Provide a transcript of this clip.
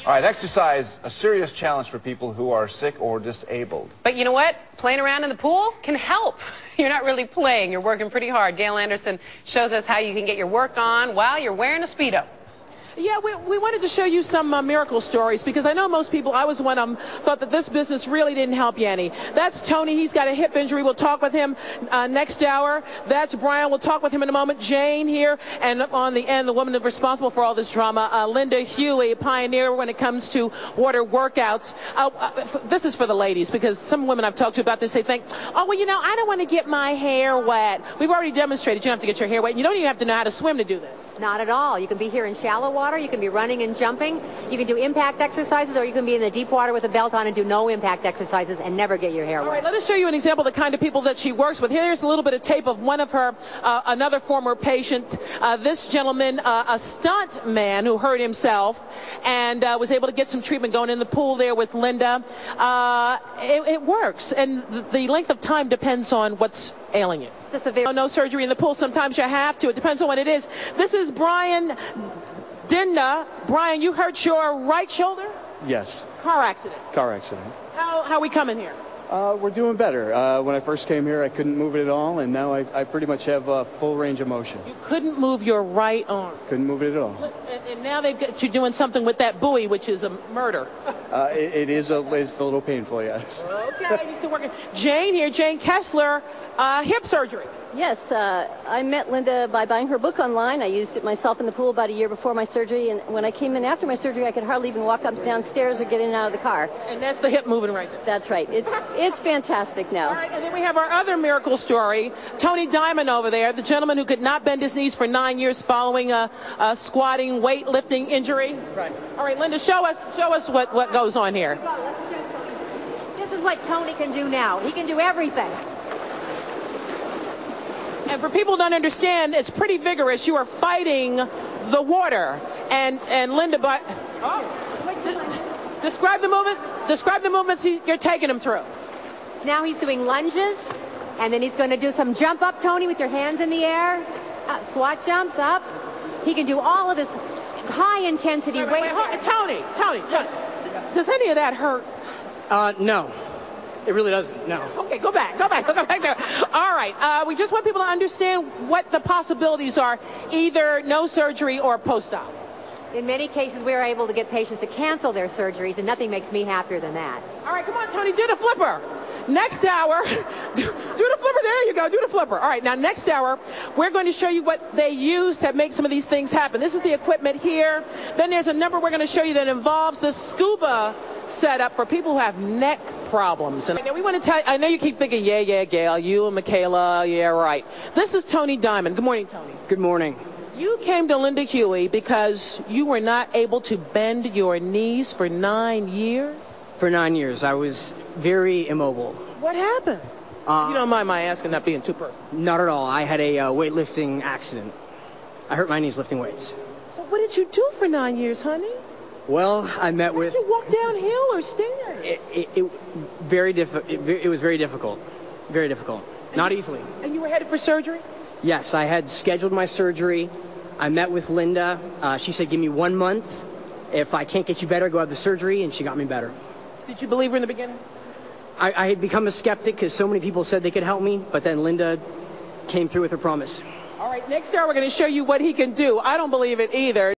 All right, exercise, a serious challenge for people who are sick or disabled. But you know what? Playing around in the pool can help. You're not really playing. You're working pretty hard. Gail Anderson shows us how you can get your work on while you're wearing a Speedo. Yeah, we wanted to show you some miracle stories because I know most people, I was one of them, thought that this business really didn't help you any. That's Tony. He's got a hip injury. We'll talk with him next hour. That's Brian. We'll talk with him in a moment. Jane here. And on the end, the woman responsible for all this drama, Linda Huey, a pioneer when it comes to water workouts. This is for the ladies because some women I've talked to about this, they think, oh, well, you know, I don't want to get my hair wet. We've already demonstrated you don't have to get your hair wet. You don't even have to know how to swim to do this. Not at all. You can be here in shallow water. You can be running and jumping. You can do impact exercises, or you can be in the deep water with a belt on and do no impact exercises and never get your hair wet. All right, let us show you an example of the kind of people that she works with. Here's a little bit of tape of one of her, another former patient. This gentleman, a stunt man who hurt himself and was able to get some treatment going in the pool there with Linda. It works, and the length of time depends on what's ailing you. No surgery in the pool. Sometimes you have to. It depends on what it is. This is Brian Dinda. Brian, you hurt your right shoulder? Yes. Car accident. Car accident. How we coming here? We're doing better. When I first came here, I couldn't move it at all, and now I pretty much have full range of motion. You couldn't move your right arm. Couldn't move it at all. And now they've got you doing something with that buoy, which is a murder. It's a little painful, yes. Okay, you're still working. Jane here, Jane Kessler, hip surgery. Yes, I met Linda by buying her book online. I used it myself in the pool about a year before my surgery, and when I came in after my surgery, I could hardly even walk up and down stairs or get in and out of the car. And that's the hip moving right there. That's right. It's fantastic now. All right, and then we have our other miracle story. Tony Diamond over there, the gentleman who could not bend his knees for 9 years following a squatting, weightlifting injury. Right. All right, Linda, show us what goes on here. This is what Tony can do now. He can do everything. And for people who don't understand, it's pretty vigorous. You are fighting the water. And Linda, describe the movement. Describe the movements you're taking him through. Now he's doing lunges, and then he's going to do some jump up, Tony, with your hands in the air. Squat jumps up. He can do all of this high intensity weight. Tony, does any of that hurt? No. It really doesn't, no. Okay, go back there. All right, we just want people to understand what the possibilities are, either no surgery or post-op. In many cases, we're able to get patients to cancel their surgeries, and nothing makes me happier than that. All right, come on, Tony, do the flipper. Next hour, do the flipper. There you go, do the flipper. All right, now next hour, we're going to show you what they use to make some of these things happen. This is the equipment here. Then there's a number we're going to show you that involves the scuba setup for people who have neck problems. And now we want to tell you, I know you keep thinking, yeah, Gail, you and Michaela, yeah, right. This is Tony Diamond. Good morning, Tony. Good morning. You came to Linda Huey because you were not able to bend your knees for 9 years? For 9 years. I was very immobile. What happened? You don't mind my asking, not being too personal. Not at all. I had a weightlifting accident. I hurt my knees lifting weights. So what did you do for 9 years, honey? Well, I met with... Did you walk downhill or stairs? It was very difficult. Very difficult. Not easily. And you were headed for surgery? Yes, I had scheduled my surgery. I met with Linda. She said, give me 1 month. If I can't get you better, go have the surgery, and she got me better. Did you believe her in the beginning? I had become a skeptic because so many people said they could help me, but then Linda came through with her promise. All right, next hour we're going to show you what he can do. I don't believe it either.